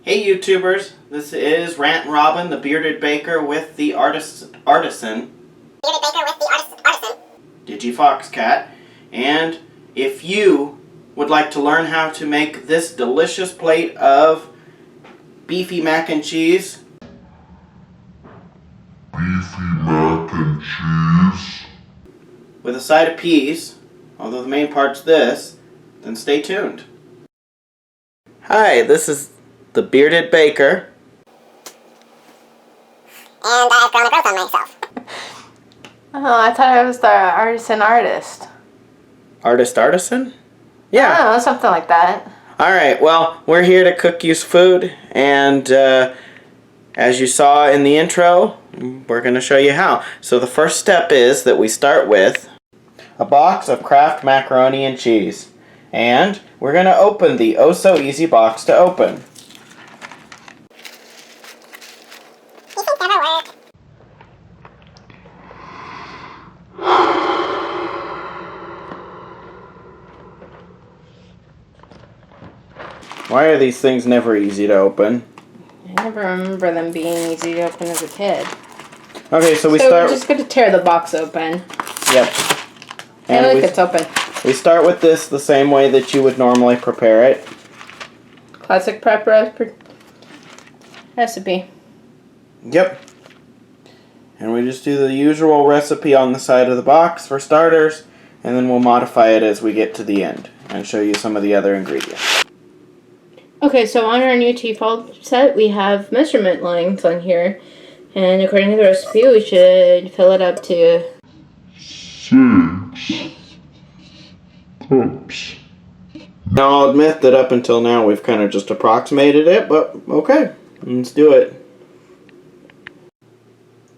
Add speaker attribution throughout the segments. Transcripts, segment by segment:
Speaker 1: Hey YouTubers, this is Rantin Robin, the bearded baker with the artisan, Digifox Cat, and if you would like to learn how to make this delicious plate of beefy mac and cheese, with a side of peas, although the main part's this, then stay tuned. Hi, this is the bearded baker.
Speaker 2: And I've grown a growth on myself.
Speaker 3: Oh, I thought I was the artist.
Speaker 1: Artisan? Yeah.
Speaker 3: I don't know, something like that.
Speaker 1: Alright, well, we're here to cook you food, and as you saw in the intro, we're going to show you how. So the first step is that we start with a box of Kraft macaroni and cheese. And we're going to open the oh-so-easy box to open.
Speaker 2: These things never work.
Speaker 1: Why are these things never easy to open?
Speaker 3: I never remember them being easy to open as a kid.
Speaker 1: Okay, so
Speaker 3: we're just going to tear the box open.
Speaker 1: Yep.
Speaker 3: And look, it's open.
Speaker 1: We start with this the same way that you would normally prepare it.
Speaker 3: Classic prep recipe.
Speaker 1: Yep. And we just do the usual recipe on the side of the box for starters, and then we'll modify it as we get to the end and show you some of the other ingredients.
Speaker 3: Okay, so on our new Tefal set, we have measurement lines on here. And according to the recipe, we should fill it up to
Speaker 4: 6 cups.
Speaker 1: Now, I'll admit that up until now we've kind of just approximated it, but okay, let's do it.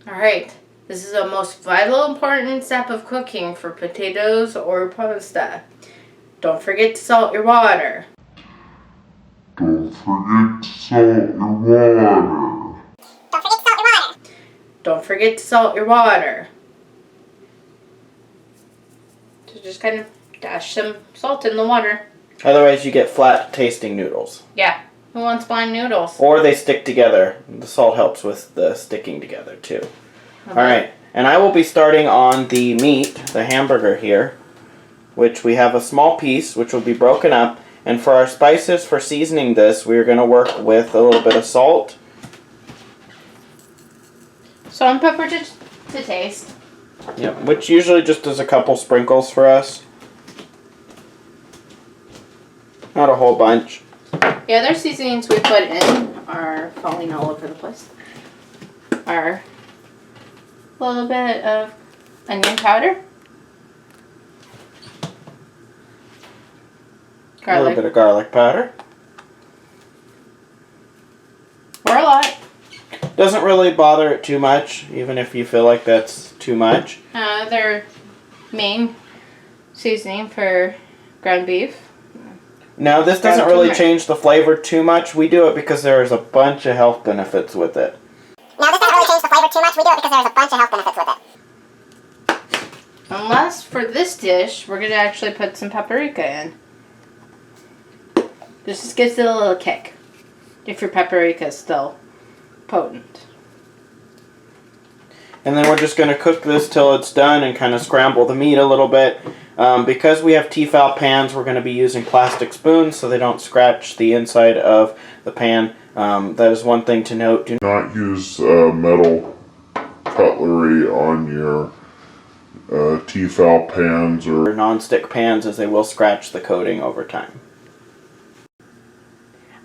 Speaker 3: Alright, this is the most vital important step of cooking for potatoes or pasta. Don't forget to salt your water.
Speaker 4: Don't forget to salt your water.
Speaker 3: Don't forget to salt your water. So just kind of dash some salt in the water.
Speaker 1: Otherwise you get flat tasting noodles.
Speaker 3: Yeah, who wants blind noodles?
Speaker 1: Or they stick together. The salt helps with the sticking together too. Alright, and I will be starting on the meat, the hamburger here, which we have a small piece which will be broken up. And for our spices for seasoning this, we're going to work with a little bit of salt.
Speaker 3: Salt and pepper to taste.
Speaker 1: Yep, which usually just does a couple sprinkles for us. Not a whole bunch.
Speaker 3: The other seasonings we put in are falling all over the place. Are a little bit of onion powder. Garlic.
Speaker 1: A little bit of garlic powder.
Speaker 3: Or a lot.
Speaker 1: Doesn't really bother it too much, even if you feel like that's too much.
Speaker 3: Their main seasoning for ground beef.
Speaker 1: Now, this doesn't really change the flavor too much. We do it because there's a bunch of health benefits with it.
Speaker 2: Now, this doesn't really change the flavor too much. We do it because there's a bunch of health benefits with it.
Speaker 3: Unless for this dish, we're going to actually put some paprika in. This just gives it a little kick. If your paprika is still potent.
Speaker 1: And then we're just going to cook this till it's done and kind of scramble the meat a little bit. Because we have Tefal pans, we're going to be using plastic spoons so they don't scratch the inside of the pan. That is one thing to note. Do
Speaker 4: not use metal cutlery on your Tefal pans or
Speaker 1: non-stick pans, as they will scratch the coating over time.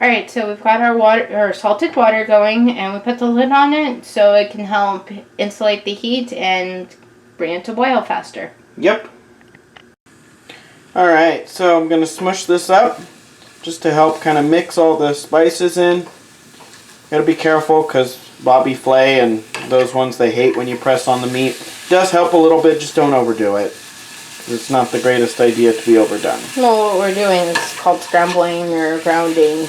Speaker 3: Alright, so we've got our salted water going, and we put the lid on it so it can help insulate the heat and bring it to boil faster.
Speaker 1: Yep. Alright, so I'm going to smush this up just to help kind of mix all the spices in. Gotta be careful because Bobby Flay and those ones they hate when you press on the meat. Does help a little bit, just don't overdo it. It's not the greatest idea to be overdone.
Speaker 3: No, what we're doing is called scrambling or grounding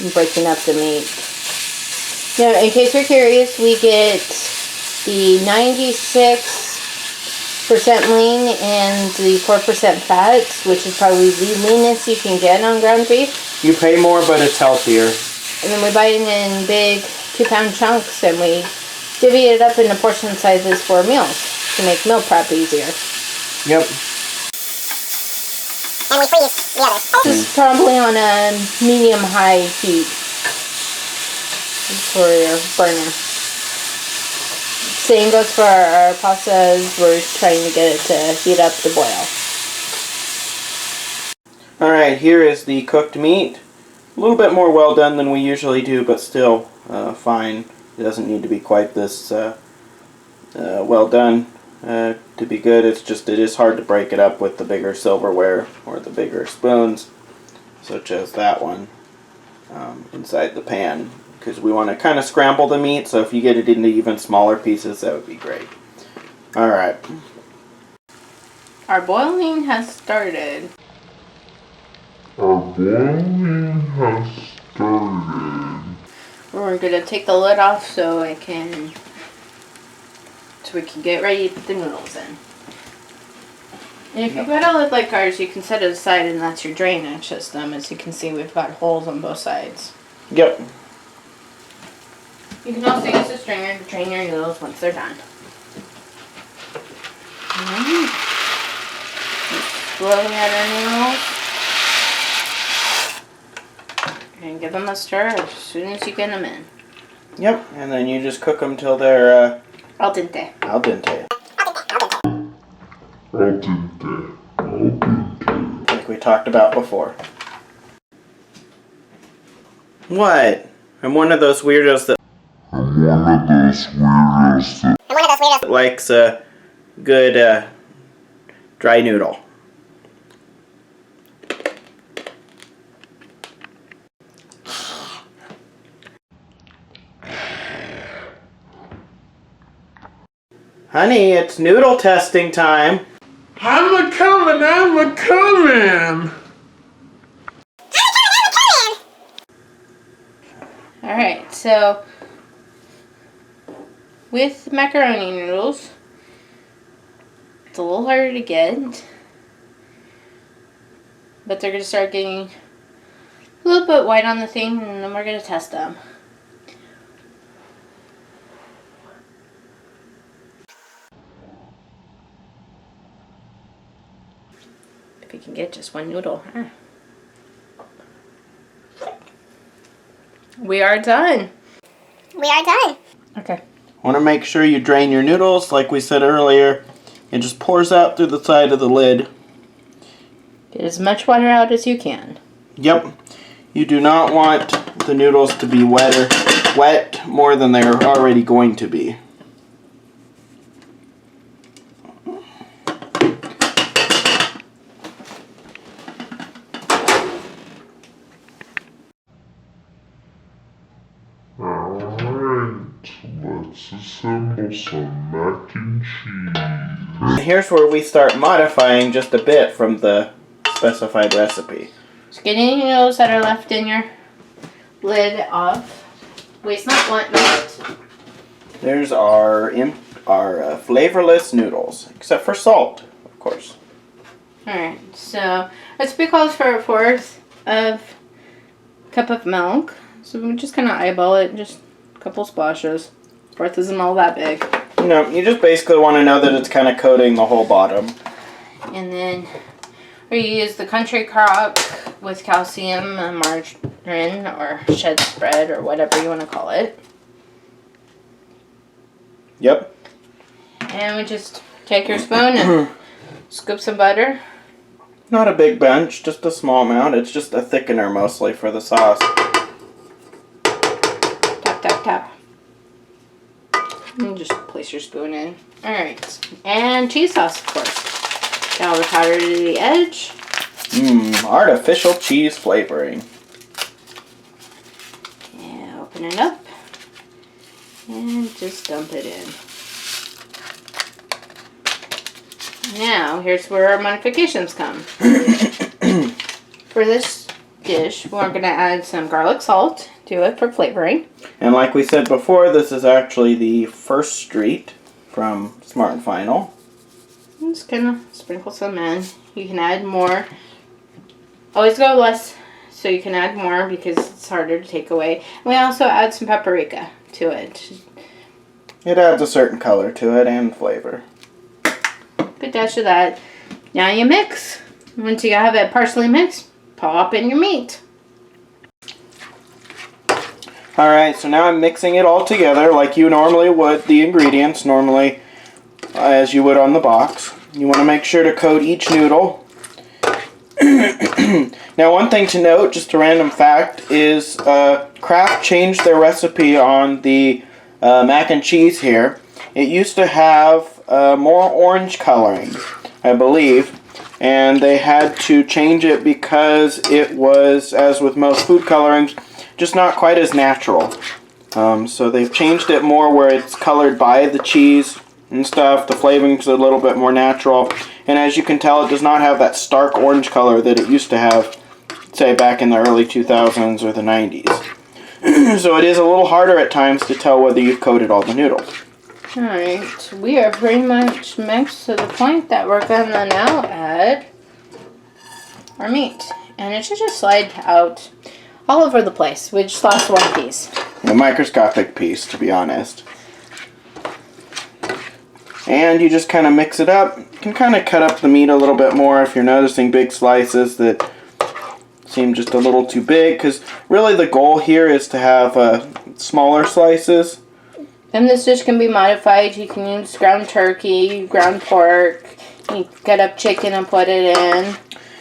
Speaker 3: and breaking up the meat. Now, in case you're curious, we get the 96 6% lean and the 4% fat, which is probably the leanest you can get on ground beef.
Speaker 1: You pay more, but it's healthier.
Speaker 3: And then we buy it in big 2-pound chunks and we divvy it up into portion sizes for meals to make meal prep easier.
Speaker 1: Yep.
Speaker 2: And we freeze the others.
Speaker 3: This is probably on a medium-high heat for your burner. Same goes for our pastas. We're trying to get it to heat up to boil.
Speaker 1: Alright, here is the cooked meat. A little bit more well done than we usually do, but still fine. It doesn't need to be quite this well done to be good. It's just, it is hard to break it up with the bigger silverware or the bigger spoons, such as that one inside the pan, because we want to kind of scramble the meat, so if you get it into even smaller pieces, that would be great. Alright.
Speaker 3: Our boiling has started.
Speaker 4: Our boiling has started.
Speaker 3: We're gonna take the lid off so we can get ready to put the noodles in. And if you've got a lid like ours, you can set it aside and that's your drainage system. As you can see, we've got holes on both sides.
Speaker 1: Yep.
Speaker 3: You can also use a strainer to drain your noodles once they're done. Slowly add our noodles. And give them a stir as soon as you get them in.
Speaker 1: Yep, and then you just cook them till they're
Speaker 3: Al dente.
Speaker 1: al dente.
Speaker 4: Al dente. Al dente.
Speaker 1: Like we talked about before. What? I'm one of those weirdos that
Speaker 4: I'm one of those weirdos that
Speaker 2: I'm one of those weirdos.
Speaker 1: likes a good dry noodle. Honey, it's noodle testing time.
Speaker 4: I'm a-coming!
Speaker 3: Alright, so with macaroni noodles, it's a little harder to get, but they're going to start getting a little bit white on the thing, and then we're going to test them. If we can get just one noodle. We are done.
Speaker 2: We are done.
Speaker 3: Okay.
Speaker 1: Want to make sure you drain your noodles, like we said earlier. It just pours out through the side of the lid.
Speaker 3: Get as much water out as you can.
Speaker 1: Yep. You do not want the noodles to be wet more than they're already going to be.
Speaker 4: Alright, let's assemble some mac and cheese.
Speaker 1: Here's where we start modifying just a bit from the specified recipe.
Speaker 3: So get any noodles that are left in your lid off. Waste not, want not.
Speaker 1: There's our flavorless noodles, except for salt, of course.
Speaker 3: Alright, so recipe calls for a 1/4 of cup of milk. So we just kind of eyeball it, just a couple splashes. 1/4 isn't all that big.
Speaker 1: No, you just basically want to know that it's kind of coating the whole bottom.
Speaker 3: And then we use the country crock with calcium, margarine, or shed spread, or whatever you want to call it.
Speaker 1: Yep.
Speaker 3: And we just take your spoon and scoop some butter.
Speaker 1: Not a big bunch, just a small amount. It's just a thickener mostly for the sauce.
Speaker 3: Tap, tap, tap. And just place your spoon in. Alright. And cheese sauce, of course. Get all the powder to the edge.
Speaker 1: Artificial cheese flavoring.
Speaker 3: And open it up. And just dump it in. Now, here's where our modifications come. For this dish, we're going to add some garlic salt to it for flavoring.
Speaker 1: And like we said before, this is actually the first street from Smart and Final.
Speaker 3: And just kind of sprinkle some in. You can add more. Always go less so you can add more because it's harder to take away. And we also add some paprika to it.
Speaker 1: It adds a certain color to it and flavor.
Speaker 3: Good dash of that. Now you mix. Once you have it partially mixed, pop in your meat.
Speaker 1: Alright, so now I'm mixing it all together like you normally would, the ingredients normally, as you would on the box. You want to make sure to coat each noodle. Now, one thing to note, just a random fact, is Kraft changed their recipe on the mac and cheese here. It used to have more orange coloring, I believe, and they had to change it because it was, as with most food colorings, just not quite as natural. So they've changed it more where it's colored by the cheese and stuff. The flavoring's a little bit more natural. And as you can tell, it does not have that stark orange color that it used to have, say, back in the early 2000s or the 90s. So it is a little harder at times to tell whether you've coated all the noodles.
Speaker 3: Alright, we are pretty much mixed to the point that we're going to now add our meat. And it should just slide out all over the place. We just lost one piece.
Speaker 1: A microscopic piece, to be honest. And you just kind of mix it up. You can kind of cut up the meat a little bit more if you're noticing big slices that seem just a little too big, because really the goal here is to have smaller slices.
Speaker 3: And this dish can be modified. You can use ground turkey, ground pork. You can cut up chicken and put it in.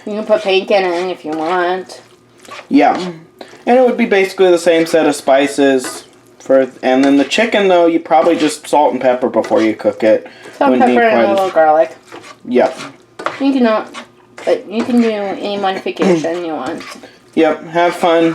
Speaker 3: You can put bacon in if you want.
Speaker 1: Yeah. And it would be basically the same set of spices. And then the chicken, though, you probably just salt and pepper before you cook it.
Speaker 3: Salt, pepper, and a little garlic.
Speaker 1: Yep.
Speaker 3: You can not, but you can do any modification you want.
Speaker 1: Yep. Have fun.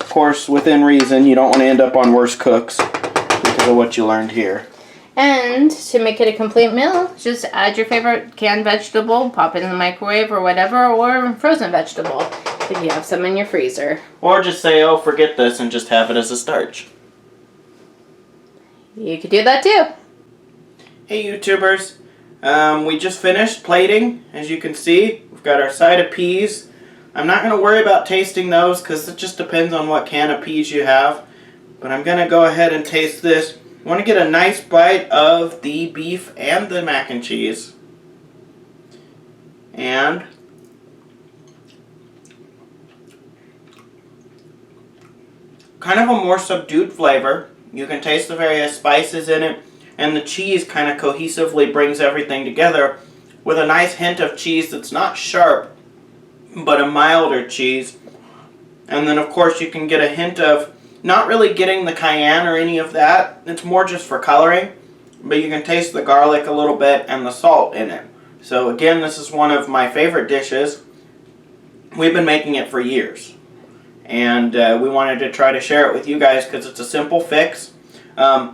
Speaker 1: Of course, within reason. You don't want to end up on worse cooks because of what you learned here.
Speaker 3: And to make it a complete meal, just add your favorite canned vegetable, pop it in the microwave or whatever, or frozen vegetable if you have some in your freezer.
Speaker 1: Or just say, oh, forget this, and just have it as a starch.
Speaker 3: You could do that too.
Speaker 1: Hey YouTubers, we just finished plating. As you can see, we've got our side of peas. I'm not going to worry about tasting those because it just depends on what can of peas you have. But I'm going to go ahead and taste this. I want to get a nice bite of the beef and the mac and cheese. And kind of a more subdued flavor. You can taste the various spices in it, and the cheese kind of cohesively brings everything together with a nice hint of cheese that's not sharp, but a milder cheese. And then of course you can get a hint of not really getting the cayenne or any of that. It's more just for coloring, but you can taste the garlic a little bit and the salt in it. So again, this is one of my favorite dishes. We've been making it for years. And we wanted to try to share it with you guys because it's a simple fix.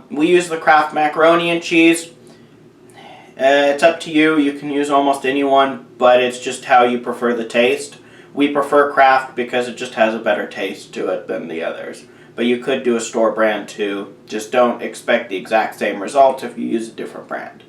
Speaker 1: We use the Kraft macaroni and cheese. It's up to you. You can use almost any one, but it's just how you prefer the taste. We prefer Kraft because it just has a better taste to it than the others. But you could do a store brand too. Just don't expect the exact same result if you use a different brand.